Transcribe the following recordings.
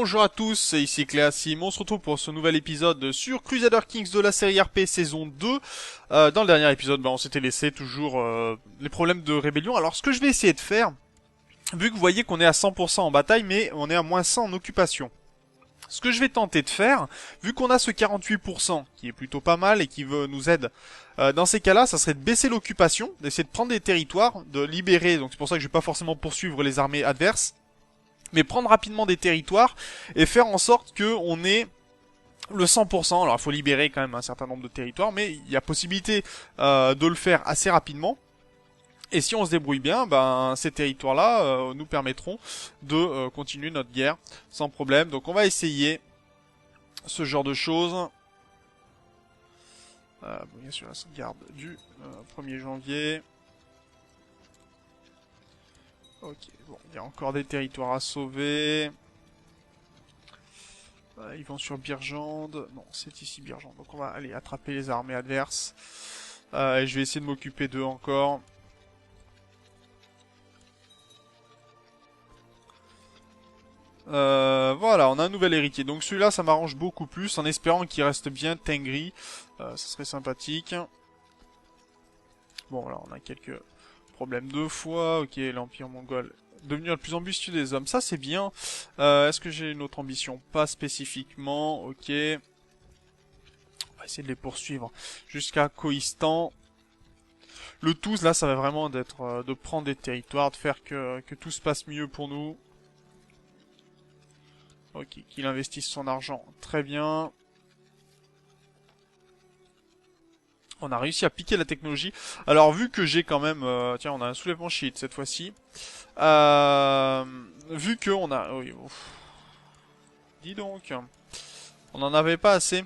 Bonjour à tous, c'est ici Cléasim, on se retrouve pour ce nouvel épisode sur Crusader Kings de la série RP saison 2. Dans le dernier épisode, on s'était laissé toujours les problèmes de rébellion. Alors ce que je vais essayer de faire, vu que vous voyez qu'on est à 100% en bataille, mais on est à moins 100 en occupation. Ce que je vais tenter de faire, vu qu'on a ce 48% qui est plutôt pas mal et qui nous aide, dans ces cas-là, ça serait de baisser l'occupation, d'essayer de prendre des territoires, de libérer, donc c'est pour ça que je vais pas forcément poursuivre les armées adverses, mais prendre rapidement des territoires et faire en sorte que on ait le 100%. Alors il faut libérer quand même un certain nombre de territoires, mais il y a possibilité de le faire assez rapidement. Et si on se débrouille bien, ces territoires-là nous permettront de continuer notre guerre sans problème. Donc on va essayer ce genre de choses. Bien sûr, la sauvegarde du 1er janvier. Ok, bon, il y a encore des territoires à sauver. Ils vont sur Birjande. Non, c'est ici Birjande. Donc on va aller attraper les armées adverses. Et je vais essayer de m'occuper d'eux encore. Voilà, on a un nouvel héritier. Donc celui-là, ça m'arrange beaucoup plus, en espérant qu'il reste bien Tengri. Ça serait sympathique. Bon, là, on a quelques problèmes de foi. Ok, l'Empire mongol devenir le plus ambitieux des hommes. Ça, c'est bien. Est-ce que j'ai une autre ambition? Pas spécifiquement. Ok. On va essayer de les poursuivre jusqu'à Kohistan. Le tout, là, ça va vraiment d'être de prendre des territoires, de faire que tout se passe mieux pour nous. Ok, qu'il investisse son argent. Très bien. On a réussi à piquer la technologie. Alors, vu que j'ai quand même... tiens, on a un soulèvement chiite cette fois-ci. Vu que on a... Oui, dis donc. On n'en avait pas assez.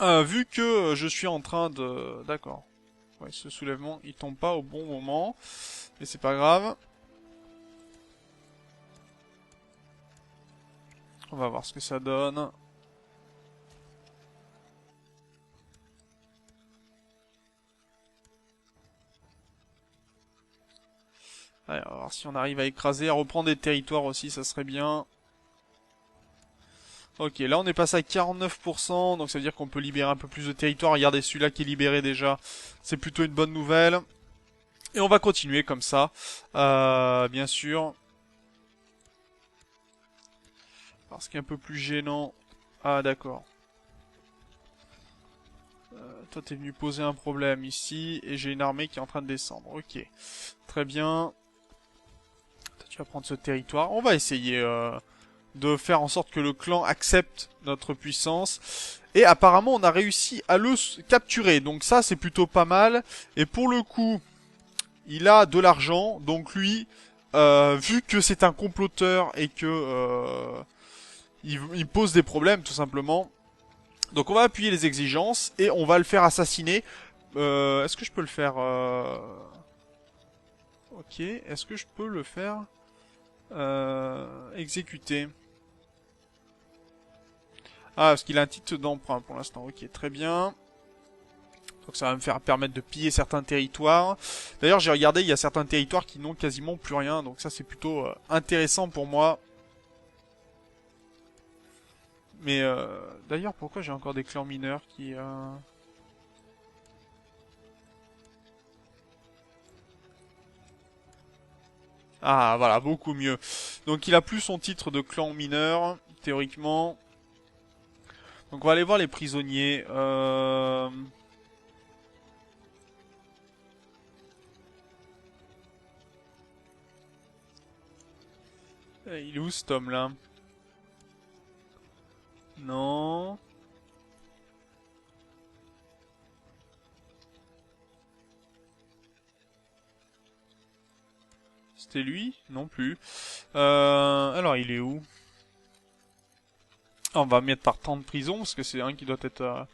Vu que je suis en train de... D'accord. Ouais, ce soulèvement, il tombe pas au bon moment. Mais c'est pas grave. On va voir ce que ça donne. Allez, on va voir si on arrive à écraser, à reprendre des territoires aussi, ça serait bien. Ok, là on est passé à 49%, donc ça veut dire qu'on peut libérer un peu plus de territoire. Regardez, celui-là qui est libéré déjà, c'est plutôt une bonne nouvelle. Et on va continuer comme ça, bien sûr. Alors ce qui est un peu plus gênant... Ah d'accord. Toi t'es venu poser un problème ici, et j'ai une armée qui est en train de descendre. Ok, très bien. Toi, tu vas prendre ce territoire. On va essayer... de faire en sorte que le clan accepte notre puissance. Et apparemment, on a réussi à le capturer. Donc ça, c'est plutôt pas mal. Et pour le coup, il a de l'argent. Donc lui, vu que c'est un comploteur et que il pose des problèmes, tout simplement. Donc on va appuyer les exigences et on va le faire assassiner. Est-ce que je peux le faire Ok, est-ce que je peux le faire exécuter? Ah, parce qu'il a un titre d'emprunt pour l'instant. Ok, très bien. Donc ça va me faire permettre de piller certains territoires. D'ailleurs, j'ai regardé, il y a certains territoires qui n'ont quasiment plus rien. Donc ça, c'est plutôt intéressant pour moi. Mais d'ailleurs, pourquoi j'ai encore des clans mineurs qui... Ah, voilà, beaucoup mieux. Donc il a plus son titre de clan mineur, théoriquement. Donc on va aller voir les prisonniers. Il est où cet homme-là? Non. C'était lui? Non plus. Alors il est où? On va mettre par temps de prison, parce que c'est un qui doit être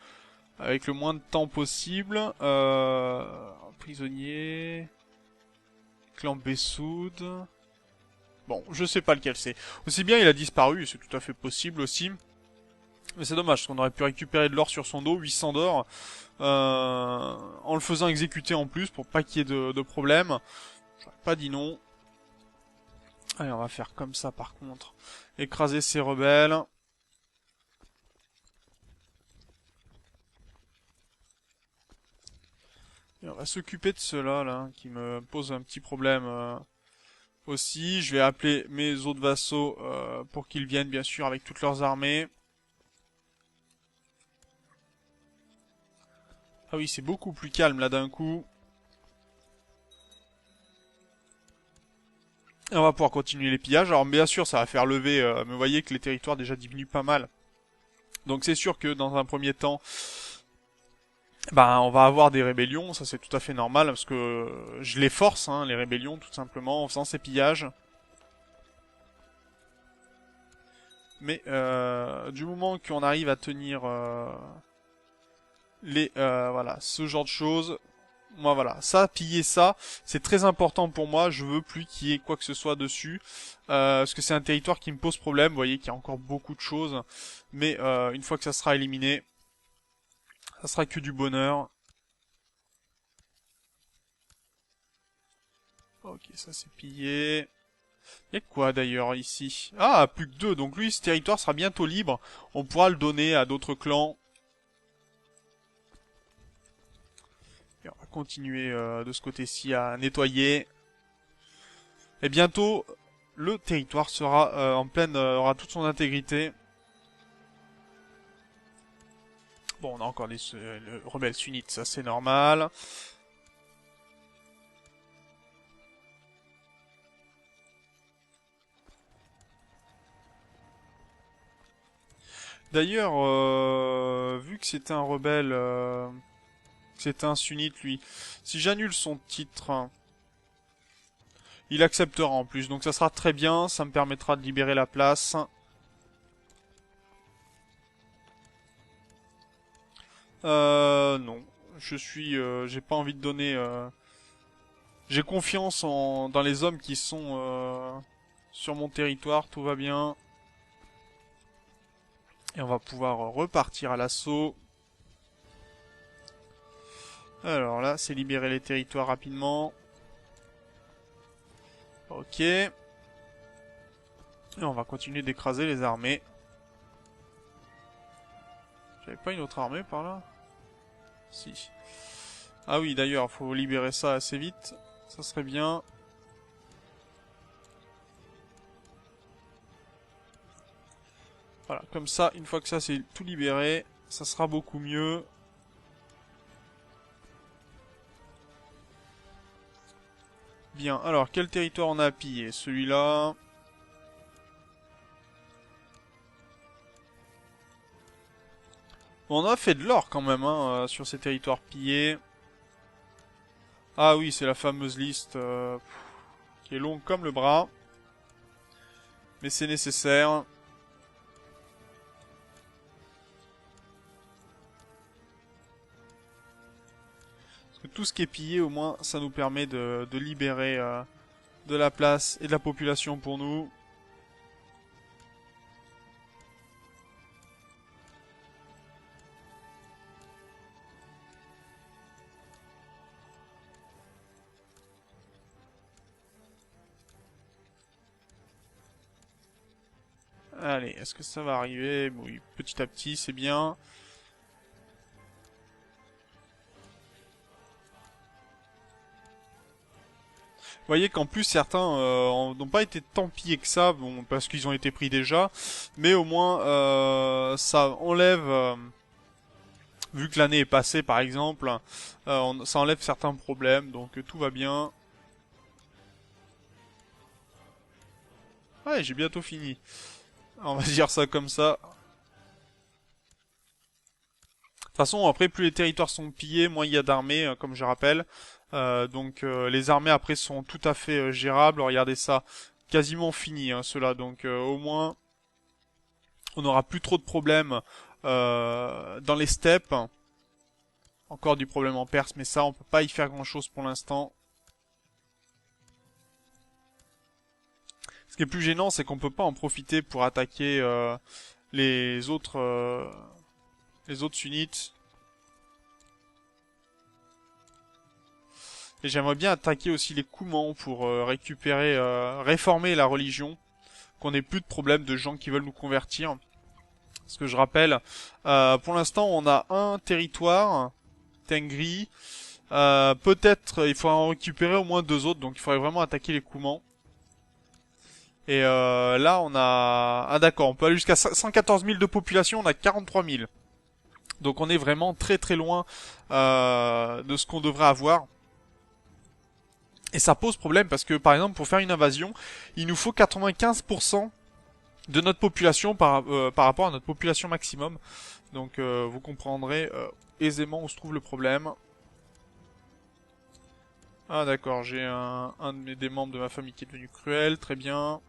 avec le moins de temps possible. Prisonnier... Clan Bessoud... Bon, je sais pas lequel c'est. Aussi bien il a disparu, c'est tout à fait possible aussi. Mais c'est dommage, parce qu'on aurait pu récupérer de l'or sur son dos, 800 d'or, en le faisant exécuter en plus, pour pas qu'il y ait de problème. J'aurais pas dit non. Allez, on va faire comme ça par contre. Écraser ces rebelles. Et on va s'occuper de ceux-là, là, qui me posent un petit problème aussi. Je vais appeler mes autres vassaux pour qu'ils viennent, bien sûr, avec toutes leurs armées. Ah oui, c'est beaucoup plus calme, là, d'un coup. Et on va pouvoir continuer les pillages. Alors, bien sûr, ça va faire lever... mais vous voyez que les territoires déjà diminuent pas mal. Donc, c'est sûr que, dans un premier temps... Ben, on va avoir des rébellions, ça c'est tout à fait normal, parce que je les force, hein, les rébellions, tout simplement, en faisant ces pillages. Mais du moment qu'on arrive à tenir voilà, ce genre de choses, moi voilà, ça, piller ça, c'est très important pour moi, je veux plus qu'il y ait quoi que ce soit dessus, parce que c'est un territoire qui me pose problème, vous voyez qu'il y a encore beaucoup de choses, mais une fois que ça sera éliminé, ça sera que du bonheur. Ok, ça c'est pillé. Il y a quoi d'ailleurs ici? Ah, plus que deux, donc lui, ce territoire sera bientôt libre. On pourra le donner à d'autres clans. Et on va continuer de ce côté-ci à nettoyer. Et bientôt, le territoire sera en pleine... aura toute son intégrité. Bon, on a encore des rebelles sunnites, ça c'est normal. D'ailleurs, vu que c'était un rebelle... c'était un sunnite, lui. Si j'annule son titre... il acceptera en plus, donc ça sera très bien, ça me permettra de libérer la place. Non. J'ai pas envie de donner... j'ai confiance dans les hommes qui sont sur mon territoire, tout va bien. Et on va pouvoir repartir à l'assaut. Alors là, c'est libérer les territoires rapidement. Ok. Et on va continuer d'écraser les armées. J'avais pas une autre armée par là? Si. Ah oui, d'ailleurs, faut libérer ça assez vite. Ça serait bien. Voilà, comme ça, une fois que ça c'est tout libéré, ça sera beaucoup mieux. Bien, alors, quel territoire on a à piller? Celui-là... on a fait de l'or quand même, hein, sur ces territoires pillés. Ah oui, c'est la fameuse liste qui est longue comme le bras. Mais c'est nécessaire. Parce que tout ce qui est pillé, au moins, ça nous permet de libérer de la place et de la population pour nous. Allez, est-ce que ça va arriver? Oui, petit à petit, c'est bien. Vous voyez qu'en plus certains n'ont pas été tant pillés que ça, bon, parce qu'ils ont été pris déjà, mais au moins ça enlève, vu que l'année est passée par exemple, ça enlève certains problèmes, donc tout va bien. Ouais, j'ai bientôt fini. On va dire ça comme ça. De toute façon, après, plus les territoires sont pillés, moins il y a d'armées, comme je rappelle. Donc les armées après sont tout à fait gérables. Regardez ça, quasiment fini ceux-là. Donc au moins on n'aura plus trop de problèmes dans les steppes. Encore du problème en Perse, mais ça on peut pas y faire grand-chose pour l'instant. Ce qui est plus gênant, c'est qu'on peut pas en profiter pour attaquer les autres sunnites. Et j'aimerais bien attaquer aussi les Coumans pour récupérer, réformer la religion, qu'on n'ait plus de problème de gens qui veulent nous convertir. Parce que je rappelle, pour l'instant on a un territoire, Tengri, peut-être il faudra en récupérer au moins 2 autres, donc il faudrait vraiment attaquer les Coumans. Et là on a... Ah d'accord, on peut aller jusqu'à 114 000 de population, on a 43 000. Donc on est vraiment très très loin de ce qu'on devrait avoir. Et ça pose problème parce que par exemple pour faire une invasion, il nous faut 95% de notre population par rapport à notre population maximum. Donc vous comprendrez aisément où se trouve le problème. Ah d'accord, j'ai des membres de ma famille qui est devenu cruel, très bien.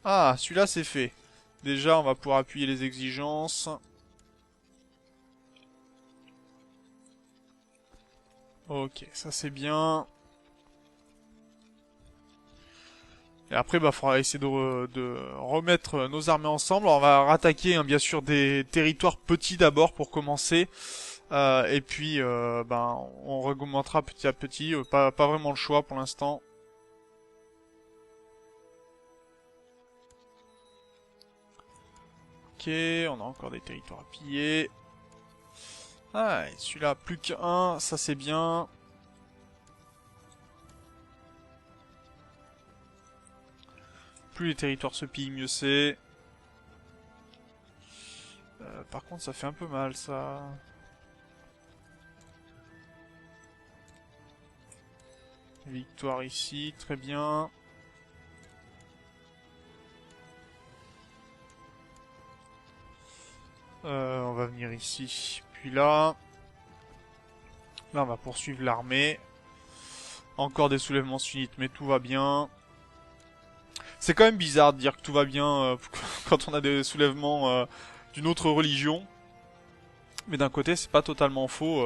Ah, celui-là c'est fait. Déjà on va pouvoir appuyer les exigences. Ok, ça c'est bien. Et après, bah, faudra essayer de remettre nos armées ensemble. On va rattaquer, hein, bien sûr, des territoires petits d'abord pour commencer. Et puis, ben, on augmentera petit à petit. Pas vraiment le choix pour l'instant. Ok, on a encore des territoires à piller. Ah, et celui-là, plus qu'un, ça c'est bien. Plus les territoires se pillent, mieux c'est. Par contre, ça fait un peu mal, ça. Victoire ici, très bien. On va venir ici, puis là. Là, on va poursuivre l'armée. Encore des soulèvements sunnites, mais tout va bien. C'est quand même bizarre de dire que tout va bien quand on a des soulèvements d'une autre religion. Mais d'un côté, c'est pas totalement faux.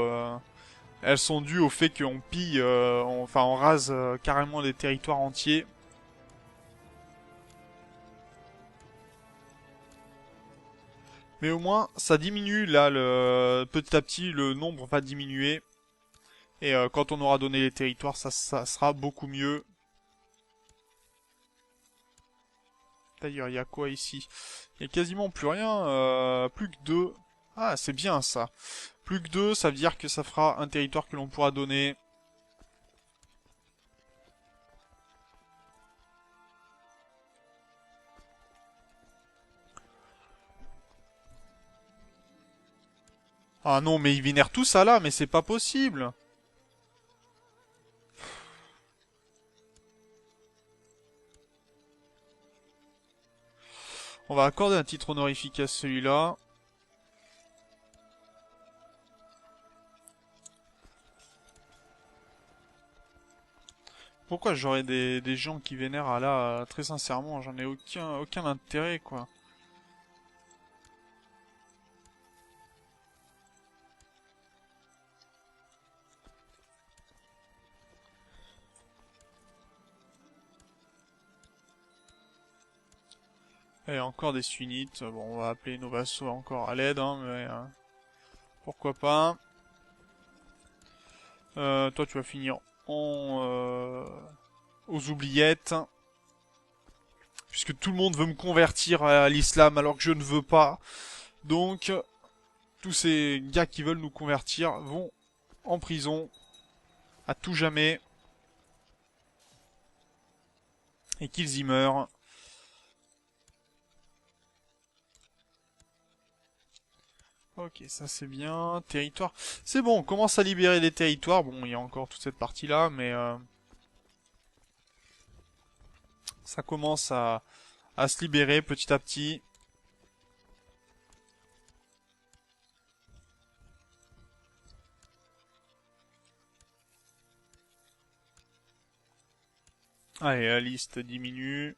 Elles sont dues au fait qu'on pille, enfin on rase carrément des territoires entiers. Mais au moins, ça diminue là, petit à petit, le nombre va diminuer. Et quand on aura donné les territoires, ça sera beaucoup mieux. D'ailleurs, il y a quoi ici? Il y a quasiment plus rien, plus que 2. Ah, c'est bien ça. Plus que 2, ça veut dire que ça fera un territoire que l'on pourra donner. Ah non, mais ils vénèrent tout ça là, mais c'est pas possible. On va accorder un titre honorifique à celui-là. Pourquoi j'aurais des gens qui vénèrent à là, très sincèrement, j'en ai aucun intérêt, quoi. Et encore des sunnites. Bon, on va appeler nos vassaux encore à l'aide, hein, mais pourquoi pas. Toi, tu vas finir aux oubliettes. Puisque tout le monde veut me convertir à l'islam alors que je ne veux pas. Donc, tous ces gars qui veulent nous convertir vont en prison à tout jamais. Et qu'ils y meurent. Ok, ça c'est bien. Territoire. C'est bon, on commence à libérer des territoires. Bon, il y a encore toute cette partie-là, mais ça commence à se libérer petit à petit. Allez, la liste diminue.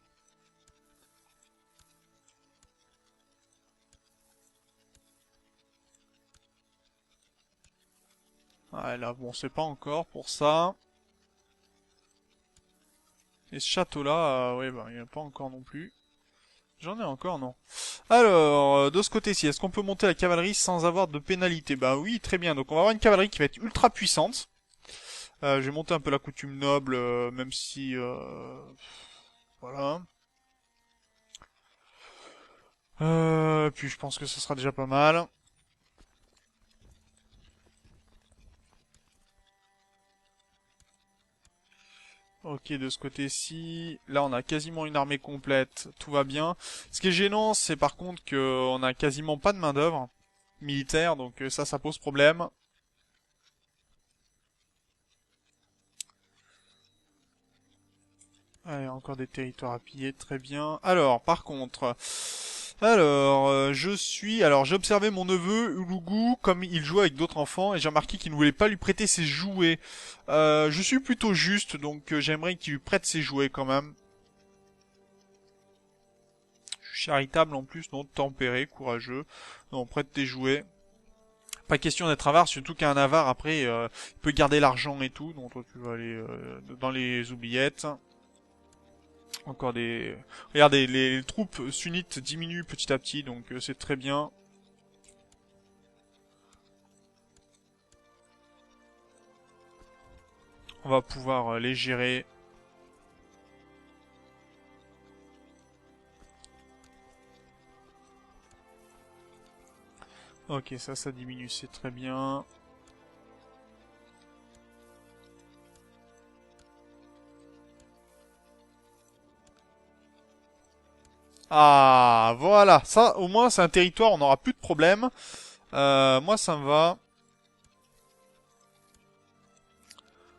Ah, là, bon, c'est pas encore pour ça. Et ce château-là, ouais, bah, il n'y a pas encore non plus. J'en ai encore, non. Alors, de ce côté-ci, est-ce qu'on peut monter la cavalerie sans avoir de pénalité? Bah oui, très bien. Donc on va avoir une cavalerie qui va être ultra puissante. Je vais monter un peu la coutume noble, même si... voilà. Puis je pense que ce sera déjà pas mal. Ok, de ce côté-ci, là on a quasiment une armée complète, tout va bien. Ce qui est gênant, c'est par contre qu'on a quasiment pas de main d'œuvre militaire, donc ça pose problème. Allez, encore des territoires à piller, très bien. Alors, par contre, j'ai observé mon neveu Ulugu comme il jouait avec d'autres enfants et j'ai remarqué qu'il ne voulait pas lui prêter ses jouets. Je suis plutôt juste, donc j'aimerais qu'il lui prête ses jouets quand même. Je suis charitable en plus, non, tempéré, courageux. Non, prête tes jouets. Pas question d'être avare, surtout qu'un avare après, il peut garder l'argent et tout, donc toi tu vas aller dans les oubliettes. Encore des... Regardez, les troupes sunnites diminuent petit à petit, donc c'est très bien. On va pouvoir les gérer. Ok, ça diminue, c'est très bien. Ah, voilà. Ça, au moins, c'est un territoire, on n'aura plus de problème. Moi, ça me va.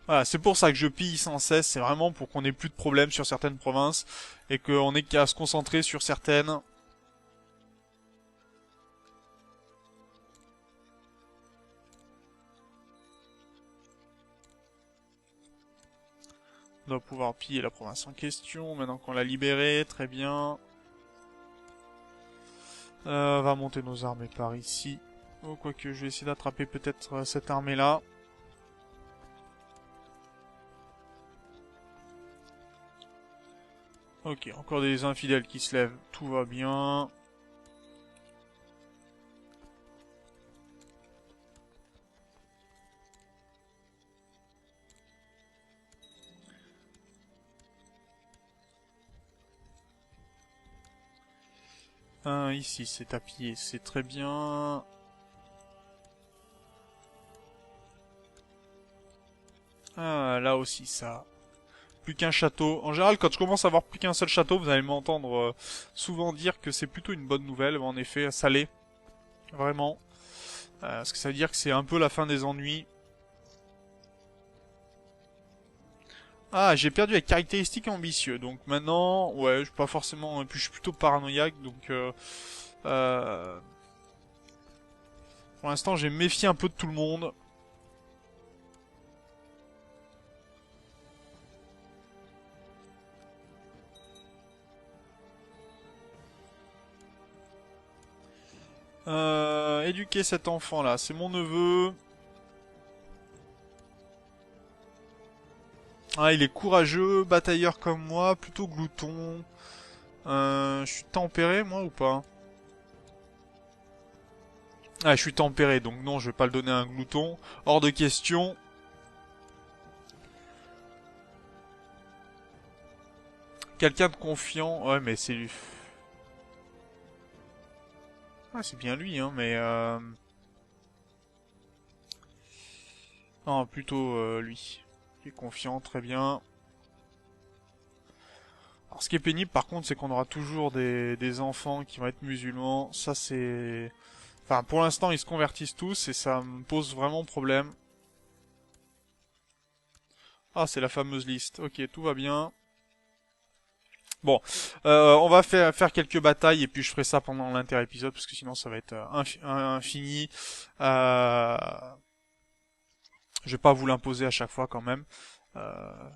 Voilà, c'est pour ça que je pille sans cesse. C'est vraiment pour qu'on ait plus de problèmes sur certaines provinces et qu'on ait qu'à se concentrer sur certaines. On doit pouvoir piller la province en question maintenant qu'on l'a libérée. Très bien. On va monter nos armées par ici. Oh, quoique, je vais essayer d'attraper peut-être cette armée-là. Ok, encore des infidèles qui se lèvent. Tout va bien. Ici, c'est à piller. C'est très bien. Ah, là aussi, ça. Plus qu'un château. En général, quand je commence à avoir plus qu'un seul château, vous allez m'entendre souvent dire que c'est plutôt une bonne nouvelle. En effet, ça l'est. Vraiment. Parce que ça veut dire que c'est un peu la fin des ennuis. Ah, j'ai perdu les caractéristiques ambitieux. Donc maintenant, ouais, je suis pas forcément... Puis je suis plutôt paranoïaque, donc... pour l'instant, j'ai méfié un peu de tout le monde. Éduquer cet enfant-là, c'est mon neveu. Ah, il est courageux, batailleur comme moi, plutôt glouton. Je suis tempéré, moi, ou pas? Ah, je suis tempéré, donc non, je vais pas le donner à un glouton. Hors de question. Quelqu'un de confiant. Ouais, mais c'est lui. Ah, c'est bien lui, hein, mais... Non, plutôt lui. Il est confiant, très bien. Alors, ce qui est pénible, par contre, c'est qu'on aura toujours des enfants qui vont être musulmans. Ça, c'est... Enfin, pour l'instant, ils se convertissent tous et ça me pose vraiment problème. Ah, c'est la fameuse liste. Ok, tout va bien. Bon, on va faire quelques batailles et puis je ferai ça pendant l'inter-épisode parce que sinon ça va être infini. Euh, je vais pas vous l'imposer à chaque fois quand même. Euh,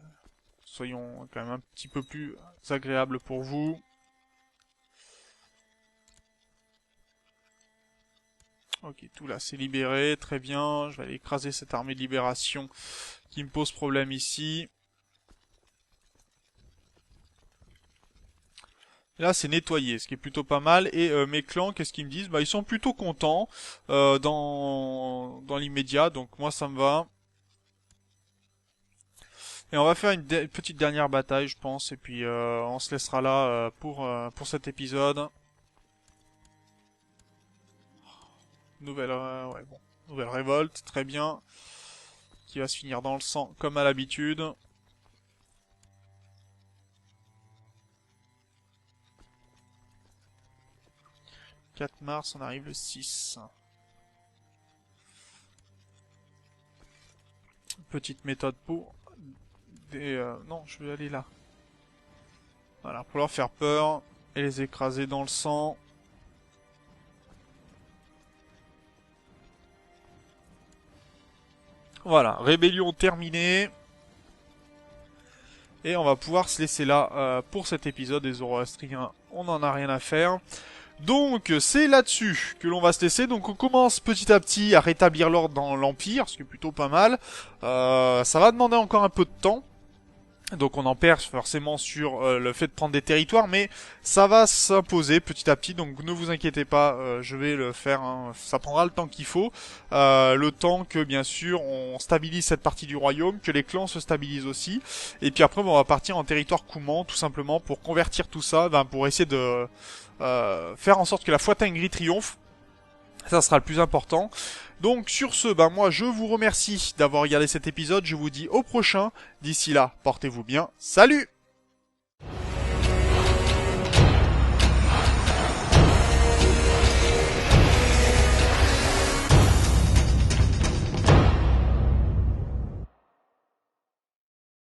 soyons quand même un petit peu plus agréables pour vous. Ok, tout là c'est libéré, très bien. Je vais aller écraser cette armée de libération qui me pose problème ici. Et là, c'est nettoyé, ce qui est plutôt pas mal. Et mes clans, qu'est-ce qu'ils me disent? Bah, ils sont plutôt contents dans l'immédiat. Donc moi, ça me va. Et on va faire une petite dernière bataille, je pense. Et puis on se laissera là pour cet épisode. Nouvelle, ouais, bon, nouvelle révolte, très bien. Qui va se finir dans le sang, comme à l'habitude. « 4 mars, on arrive le 6. Petite méthode pour... non, je vais aller là. Voilà, pour leur faire peur et les écraser dans le sang. Voilà, rébellion terminée. Et on va pouvoir se laisser là pour cet épisode des Zoroastriens. On n'en a rien à faire. Donc c'est là-dessus que l'on va se laisser. Donc on commence petit à petit à rétablir l'ordre dans l'Empire, ce qui est plutôt pas mal. Ça va demander encore un peu de temps. Donc on en perd forcément sur le fait de prendre des territoires, mais ça va s'imposer petit à petit, donc ne vous inquiétez pas, je vais le faire, hein. Ça prendra le temps qu'il faut, le temps que bien sûr on stabilise cette partie du royaume, que les clans se stabilisent aussi, et puis après on va partir en territoire Kouman, tout simplement pour convertir tout ça, pour essayer de faire en sorte que la foi Tengri triomphe. Ça sera le plus important. Donc sur ce, moi je vous remercie d'avoir regardé cet épisode. Je vous dis au prochain. D'ici là, portez-vous bien. Salut!